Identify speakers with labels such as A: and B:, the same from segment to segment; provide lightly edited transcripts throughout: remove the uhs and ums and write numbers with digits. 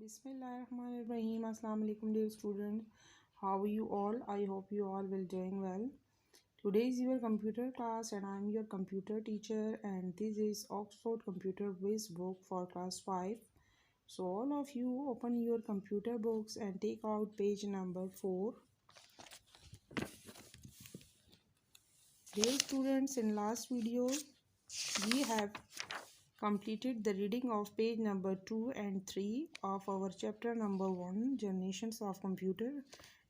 A: Bismillahirrahmanirrahim. Assalamu alaikum dear students. How are you all? I hope you all will doing well. Today is your computer class and I am your computer teacher and this is Oxford Computer Whiz book for class 5. So all of you open your computer books and take out page number 4. Dear students, in last video we have completed the reading of page number 2 and 3 of our chapter number 1, Generations of Computer.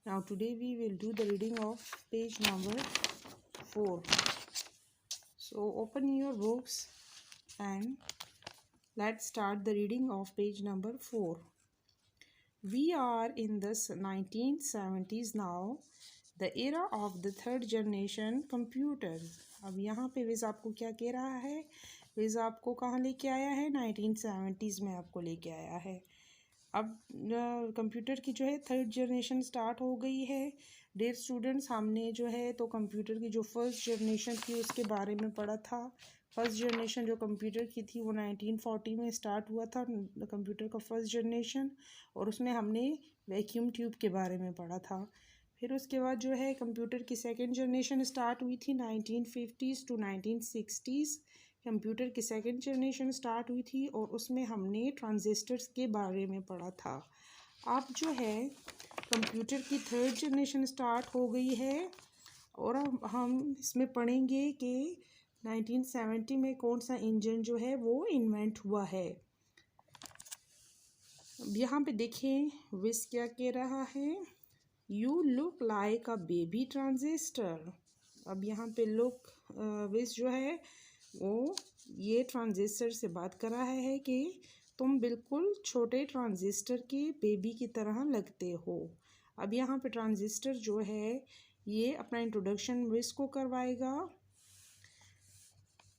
A: Now today we will do the reading of page number 4. So open your books and let's start the reading of page number 4. We are in the 1970s now, the era of the third generation computers. अब यहाँ पे विज आपको क्या कह रहा है? विज आपको कहाँ लेके आया है? 1970s में आपको लेके आया है। अब कंप्यूटर की जो है थर्ड जनरेशन स्टार्ट हो गई है। डियर स्टूडेंट्स, हमने जो है तो कंप्यूटर की जो फर्स्ट जनरेशन थी उसके बारे में पढ़ा था। फर्स्ट जनरेशन जो कंप्यूटर की थी वो 1940 में स्टार्ट हुआ था कंप्यूटर का फर्स्ट जनरेशन, और उसमें हमने वैक्यूम ट्यूब के बारे में पढ़ा था। फिर उसके बाद जो है कंप्यूटर की सेकंड जनरेशन स्टार्ट हुई थी 1950s टू 1960s। कंप्यूटर की सेकंड जनरेशन स्टार्ट हुई थी और उसमें हमने ट्रांजिस्टर्स के बारे में पढ़ा था। अब जो है कंप्यूटर की थर्ड जनरेशन स्टार्ट हो गई है और हम इसमें पढ़ेंगे कि 1970 में कौन सा इंजन जो है वो इन्वेंट हुआ है। अब यहाँ पे देखें विस क्या कह रहा है? You look like a baby transistor. अब यहाँ पे लुक विस जो है वो ये ट्रांजिस्टर से बात कर रहा है कि तुम बिल्कुल छोटे ट्रांजिस्टर के बेबी की तरह लगते हो। अब यहाँ पे ट्रांजिस्टर जो है ये अपना इंट्रोडक्शन विस को करवाएगा।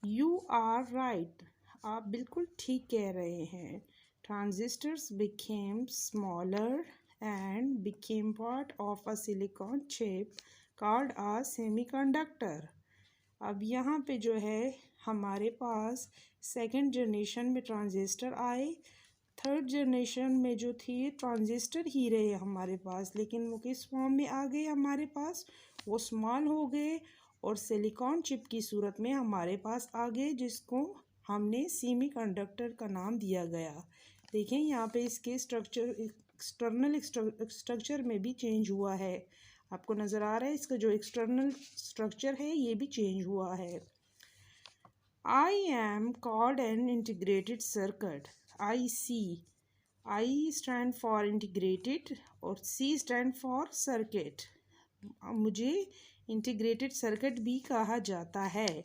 A: यू आर राइट, आप बिल्कुल ठीक कह रहे हैं। Transistors became smaller and became part of a silicon chip called a semiconductor. अब यहाँ पे जो है हमारे पास सेकंड जनरेशन में ट्रांजिस्टर आए। थर्ड जनरेशन में जो थी ट्रांजिस्टर ही रहे हमारे पास, लेकिन वो किस फॉर्म में आ गए हमारे पास? वो स्मॉल हो गए और सिलिकॉन चिप की सूरत में हमारे पास आ गए, जिसको हमने सेमीकंडक्टर का नाम दिया गया। देखें यहाँ पे इसके एक्सटर्नल स्ट्रक्चर में भी चेंज हुआ है। आपको नज़र आ रहा है इसका जो एक्सटर्नल स्ट्रक्चर है ये भी चेंज हुआ है। I am called an integrated circuit. I stand for integrated और सी स्टैंड फॉर सर्किट। मुझे इंटीग्रेटेड सर्किट भी कहा जाता है।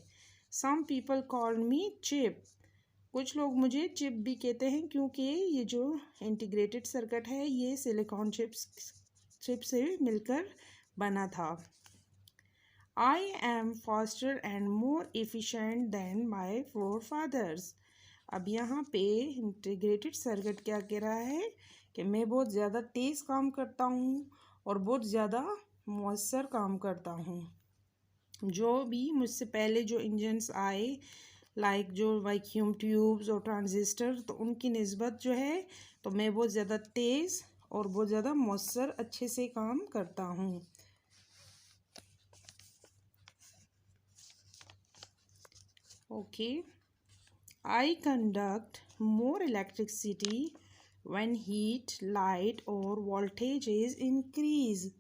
A: Some people call me chip. कुछ लोग मुझे चिप भी कहते हैं क्योंकि ये जो इंटीग्रेटेड सर्किट है ये सिलिकॉन चिप से मिलकर बना था। I am faster and more efficient than my forefathers. अब यहाँ पे इंटीग्रेटेड सर्किट क्या कह रहा है कि मैं बहुत ज़्यादा तेज़ काम करता हूँ और बहुत ज़्यादा मौसर काम करता हूँ। जो भी मुझसे पहले जो इंजन्स आए लाइक जो वैक्यूम ट्यूब्स और ट्रांजिस्टर, तो उनकी निस्बत जो है तो मैं बहुत ज़्यादा तेज़ और बहुत ज़्यादा मौसर अच्छे से काम करता हूँ। Okay, I conduct more electricity when heat light और वोल्टेज इज इंक्रीज।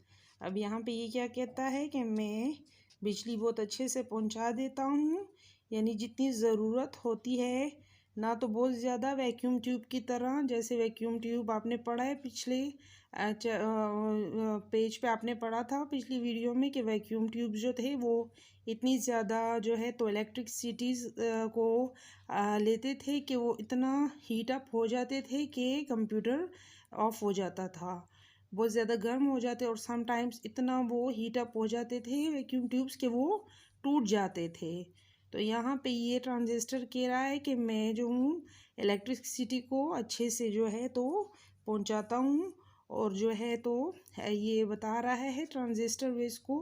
A: अब यहाँ पे ये क्या कहता है कि मैं बिजली बहुत अच्छे से पहुँचा देता हूँ, यानी जितनी ज़रूरत होती है, ना तो बहुत ज़्यादा वैक्यूम ट्यूब की तरह। जैसे वैक्यूम ट्यूब आपने पढ़ा है पिछले पेज पे आपने पढ़ा था पिछली वीडियो में कि वैक्यूम ट्यूब जो थे वो इतनी ज़्यादा जो है तो इलेक्ट्रिसिटीज़ को लेते थे कि वो इतना हीट अप हो जाते थे कि कंप्यूटर ऑफ हो जाता था, बहुत ज़्यादा गर्म हो जाते और समटाइम्स इतना वो हीट अप हो जाते थे वैक्यूम ट्यूब्स के वो टूट जाते थे। तो यहाँ पे ये ट्रांजिस्टर कह रहा है कि मैं जो हूँ इलेक्ट्रिसिटी को अच्छे से जो है तो पहुँचाता हूँ, और जो है तो ये बता रहा है ट्रांजिस्टर वेस को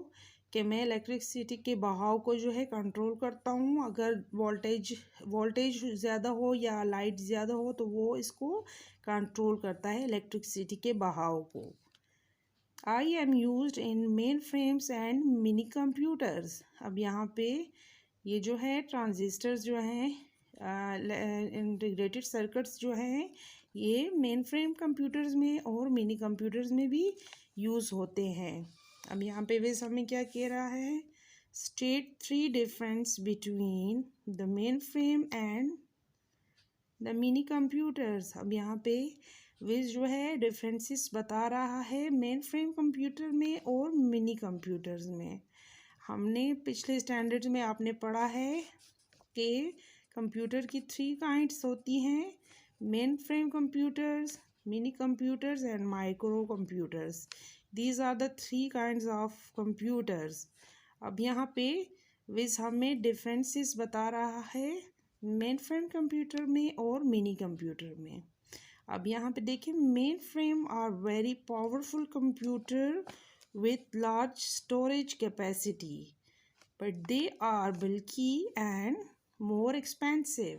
A: कि मैं इलेक्ट्रिसिटी के बहाव को जो है कंट्रोल करता हूँ। अगर वोल्टेज ज़्यादा हो या लाइट ज़्यादा हो तो वो इसको कंट्रोल करता है, इलेक्ट्रिसिटी के बहाव को। I am used in main frames and mini computers. अब यहाँ पे ये जो है ट्रांजिस्टर्स जो हैं, इंटीग्रेटेड सर्किट्स जो हैं, ये मेन फ्रेम कंप्यूटर्स में और मिनी कंप्यूटर्स में भी यूज़ होते हैं। अब यहाँ पे वेस हमें क्या कह रहा है, state 3 difference between the main frame and the mini computers. अब यहाँ पे विज जो है डिफरेंसेस बता रहा है मेन फ्रेम कंप्यूटर में और मिनी कंप्यूटर्स में। हमने पिछले स्टैंडर्ड्स में आपने पढ़ा है कि कंप्यूटर की 3 काइंड्स होती हैं, main frame computers, mini computers and micro computers. These are the 3 kinds of computers. अब यहाँ पे विज हमें डिफरेंसेस बता रहा है मेन फ्रेम कंप्यूटर में और मिनी कंप्यूटर में। अब यहाँ पे देखिए, main frame are very powerful computer with large storage capacity, but they are bulky and more expensive.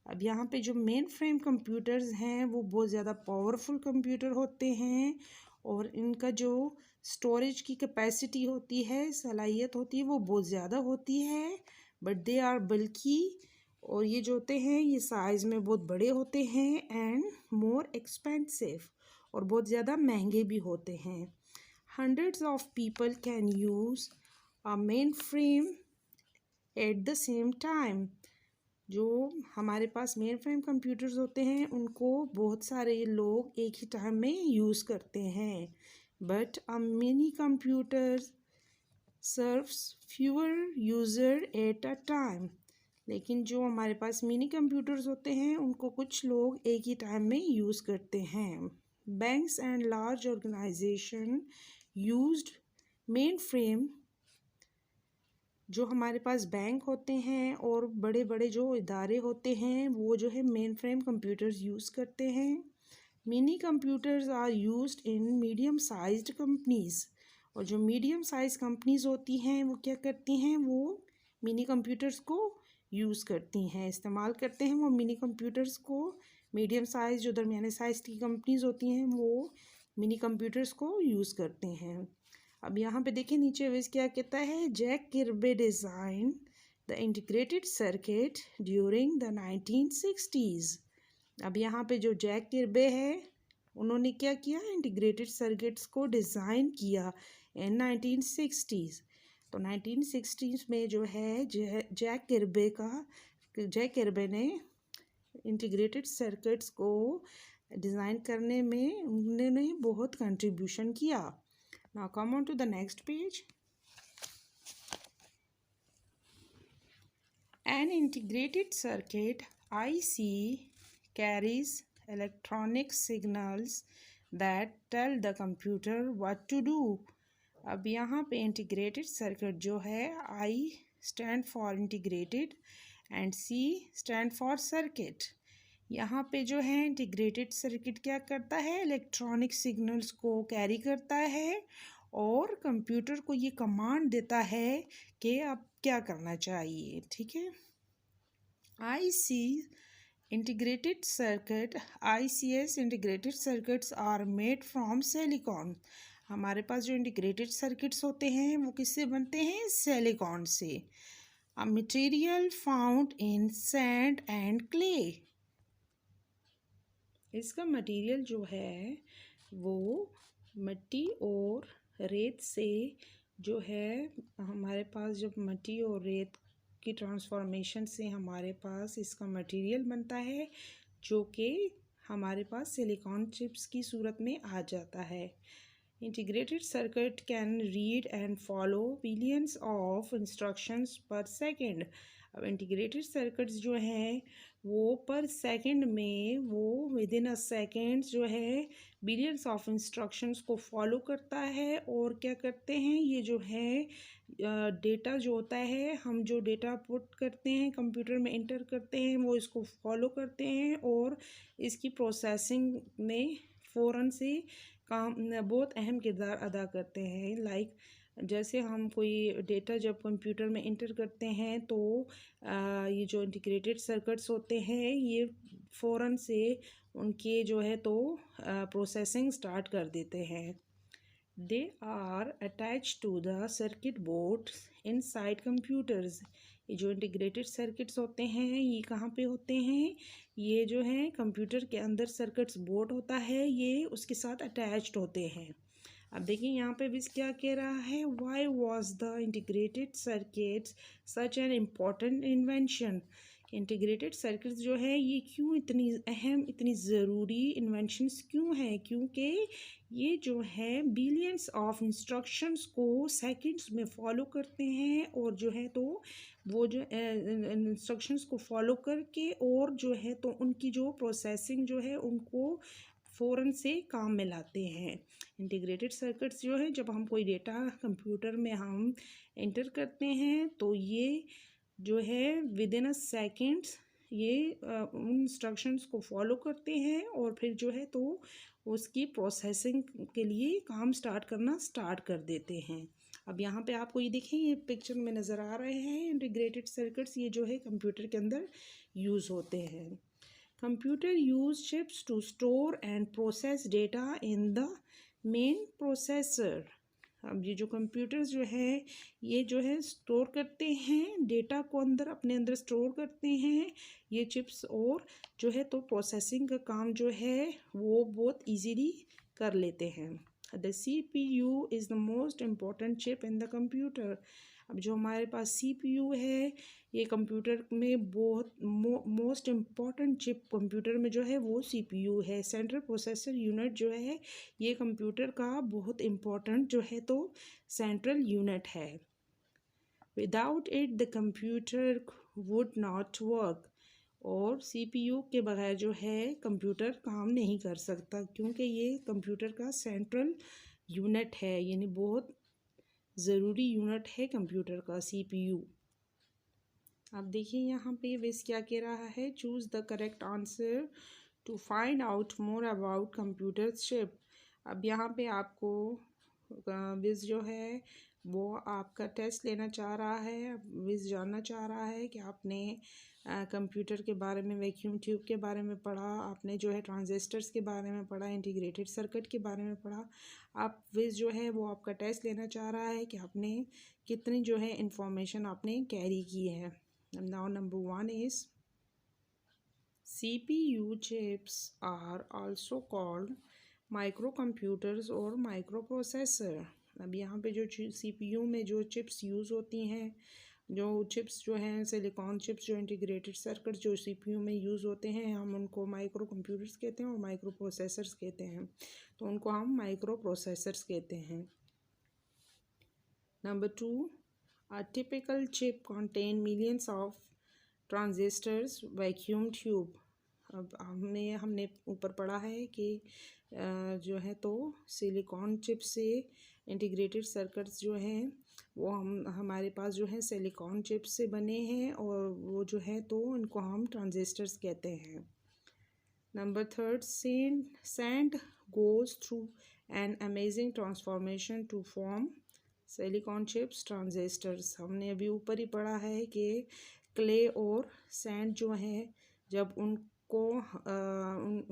A: अब यहाँ पे जो मेन फ्रेम कंप्यूटर्स हैं वो बहुत ज़्यादा पावरफुल कंप्यूटर होते हैं और इनका जो स्टोरेज की कैपेसिटी होती है, सलाहियत होती है, वो बहुत ज़्यादा होती है। बट दे आर बल्कि, और ये जो होते हैं ये साइज़ में बहुत बड़े होते हैं, एंड मोर एक्सपेंसिव, और बहुत ज़्यादा महंगे भी होते हैं। Hundreds of people can use a mainframe at the same time. जो हमारे पास मेन फ्रेम कंप्यूटर्स होते हैं उनको बहुत सारे लोग एक ही टाइम में यूज़ करते हैं। But a mini computer serves fewer user at a time. लेकिन जो हमारे पास मिनी कंप्यूटर्स होते हैं उनको कुछ लोग एक ही टाइम में यूज़ करते हैं। Banks and large organization used main frame. जो हमारे पास बैंक होते हैं और बड़े बड़े जो इदारे होते हैं वो जो है मेन फ्रेम कंप्यूटर्स यूज़ करते हैं। Mini computers are used in medium sized companies. और जो मीडियम साइज कंपनीज होती हैं वो क्या करती हैं, वो मिनी कंप्यूटर्स को यूज़ करती हैं, इस्तेमाल करते हैं वो मिनी कंप्यूटर्स को। मीडियम साइज जो दरमियाने साइज की कंपनीज होती हैं वो मिनी कंप्यूटर्स को यूज़ करते हैं। अब यहाँ पे देखिए नीचे वेस क्या कहता है, Jack Kilby design the integrated circuit during the 1960s। अब यहाँ पे जो जैक किर्बे है उन्होंने क्या किया, इंटीग्रेटेड सर्किट्स को डिज़ाइन किया इन 1960s। तो 1960s में जो है जैक किर्बे ने इंटीग्रेटेड सर्किट्स को डिज़ाइन करने में उन्होंने बहुत कंट्रीब्यूशन किया। Now come on to the next page. An integrated circuit IC carries electronic signals that tell the computer what to do. अब यहाँ पे इंटीग्रेटेड सर्किट जो है, I stand for integrated and C stand for circuit। यहाँ पे जो है integrated circuit क्या करता है, इलेक्ट्रॉनिक सिग्नल्स को कैरी करता है और कंप्यूटर को ये कमांड देता है कि अब क्या करना चाहिए। ठीक है, IC integrated circuit, ICS integrated circuits are made from silicon. हमारे पास जो इंटीग्रेटेड सर्किट्स होते हैं वो किससे बनते हैं, सिलिकॉन से। A material found in sand and clay. इसका मटेरियल जो है वो मिट्टी और रेत से जो है, हमारे पास जब मिट्टी और रेत की ट्रांसफॉर्मेशन से हमारे पास इसका मटेरियल बनता है जो कि हमारे पास सिलिकॉन चिप्स की सूरत में आ जाता है। Integrated circuit can read and follow billions of instructions पर सेकेंड। अब इंटीग्रेटेड सर्किट्स जो हैं वो पर सेकंड में, वो विद इन अ सेकेंड्स जो है बिलियंस ऑफ इंस्ट्रक्शंस को फॉलो करता है। और क्या करते हैं, ये जो है डेटा जो होता है, हम जो डेटा पुट करते हैं कंप्यूटर में इंटर करते हैं वो इसको फॉलो करते हैं और इसकी प्रोसेसिंग में फ़ौरन से काम बहुत अहम किरदार अदा करते हैं। लाइक जैसे हम कोई डेटा जब कंप्यूटर में इंटर करते हैं तो ये जो इंटीग्रेटेड सर्किट्स होते हैं ये फ़ौरन से उनके जो है तो प्रोसेसिंग स्टार्ट कर देते हैं। They are attach to the circuit board inside computers. ये जो इंटीग्रेटेड सर्किट्स होते हैं ये कहाँ पे होते हैं, ये जो है कंप्यूटर के अंदर सर्किट्स बोर्ड होता है, ये उसके साथ अटैच्ड होते हैं। अब देखिए यहाँ पे भी क्या कह रहा है, why was the integrated circuits such an important invention. Integrated circuits जो है ये क्यों इतनी अहम, इतनी ज़रूरी इन्वेंशंस क्यों हैं, क्योंकि ये जो है बिलियंस ऑफ इंस्ट्रक्शंस को सेकंड्स में फॉलो करते हैं और जो है तो वो जो इंस्ट्रक्शंस को फॉलो करके और जो है तो उनकी जो प्रोसेसिंग जो है उनको फ़ौरन से काम में लाते हैं। इंटीग्रेटेड सर्किट्स जो है जब हम कोई डेटा कंप्यूटर में हम एंटर करते हैं तो ये जो है विद इन अ सेकेंड्स ये उन इंस्ट्रक्शंस को फॉलो करते हैं और फिर जो है तो उसकी प्रोसेसिंग के लिए काम स्टार्ट करना स्टार्ट कर देते हैं। अब यहाँ पे आपको ये देखें, ये पिक्चर में नज़र आ रहे हैं इंटीग्रेटेड सर्किट्स, ये जो है कंप्यूटर के अंदर यूज़ होते हैं। Computer use chips to store and process data in the main processor. अब ये जो कंप्यूटर्स जो है ये जो है स्टोर करते हैं डेटा को, अंदर अपने अंदर स्टोर करते हैं ये चिप्स, और जो है तो प्रोसेसिंग का काम जो है वो बहुत इजीली कर लेते हैं। The CPU is the most important chip in the computer. अब जो हमारे पास CPU है ये कंप्यूटर में बहुत मोस्ट इम्पॉर्टेंट चिप कंप्यूटर में जो है वो CPU है। सेंट्रल प्रोसेसर यूनिट जो है ये कंप्यूटर का बहुत इम्पॉर्टेंट जो है तो सेंट्रल यूनिट है। Without it the computer would not work. और CPU के बगैर जो है कंप्यूटर काम नहीं कर सकता, क्योंकि ये कंप्यूटर का सेंट्रल यूनिट है, यानी बहुत ज़रूरी यूनिट है कंप्यूटर का CPU। अब देखिए यहाँ पे विस क्या कह रहा है, choose the correct answer to find out more about computer chip. अब यहाँ पे आपको विस जो है वो आपका टेस्ट लेना चाह रहा है। विस जानना चाह रहा है कि आपने कंप्यूटर के बारे में, वैक्यूम ट्यूब के बारे में पढ़ा, आपने जो है ट्रांजिस्टर्स के बारे में पढ़ा, इंटीग्रेटेड सर्किट के बारे में पढ़ा। आप विस जो है वो आपका टेस्ट लेना चाह रहा है कि आपने कितनी जो है इंफॉर्मेशन आपने कैरी की है। Now number 1 is CPU chips are also called microcomputers और microprocessor। अब यहाँ पे जो CPU में जो चिप्स यूज़ होती हैं, जो चिप्स जो हैं सिलिकॉन चिप्स, जो इंटीग्रेटेड सर्किट जो CPU में यूज़ होते हैं, हम उनको माइक्रो कंप्यूटर्स कहते हैं और माइक्रो प्रोसेसर्स कहते हैं, तो उनको हम माइक्रो प्रोसेसर्स कहते हैं। Number 2, a typical chip contain millions of transistors vacuum tube। अब हमने ऊपर पढ़ा है कि जो है तो सिलिकॉन चिप से इंटीग्रेटेड सर्किट्स जो हैं वो हमारे पास जो है सिलिकॉन चिप से बने हैं और वो जो है तो इनको हम ट्रांजिस्टर्स कहते हैं। Number 3, sand goes through an amazing transformation to form silicon chips transistors. हमने अभी ऊपर ही पढ़ा है कि क्ले और सैंड जो है जब उनको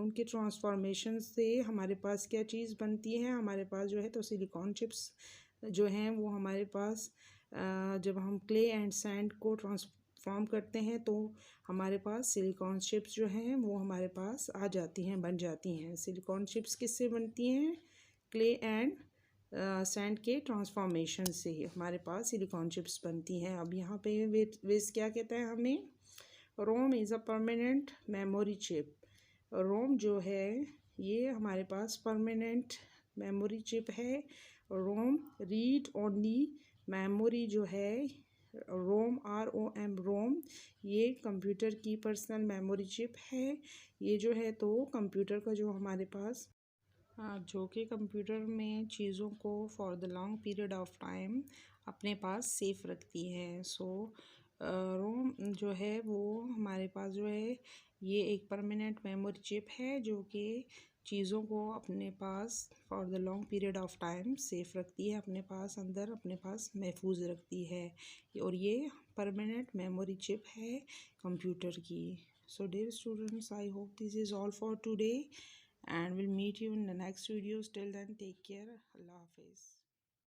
A: उनके ट्रांसफॉर्मेशन से हमारे पास क्या चीज़ बनती है, हमारे पास जो है तो सिलिकॉन चिप्स जो हैं वो हमारे पास जब हम क्ले एंड सैंड को ट्रांसफॉर्म करते हैं तो हमारे पास सिलिकॉन चिप्स जो हैं वो हमारे पास आ जाती हैं, बन जाती हैं। सिलिकॉन चिप्स किससे बनती हैं, क्ले एंड सैंड के ट्रांसफॉर्मेशन से ही हमारे पास सिलिकॉन चिप्स बनती हैं। अब यहाँ पे विस क्या कहता है हमें, ROM is a permanent memory chip. ROM जो है ये हमारे पास परमानेंट मेमोरी चिप है। रोम रीड ओनली मेमोरी जो है, रोम ROM रोम ये कंप्यूटर की पर्सनल मेमोरी चिप है। ये जो है तो कंप्यूटर का जो हमारे पास जो कि कंप्यूटर में चीज़ों को for the long period of time अपने पास सेफ रखती है। सो रोम जो है वो हमारे पास जो है ये एक परमानेंट मेमोरी चिप है जो कि चीज़ों को अपने पास for the long period of time safe रखती है, अपने पास अंदर अपने पास महफूज रखती है, और ये परमानेंट मेमोरी चिप है कंप्यूटर की। So dear students, I hope this is all for today and we'll meet you in the next videos. Till then, take care. Allah Hafiz.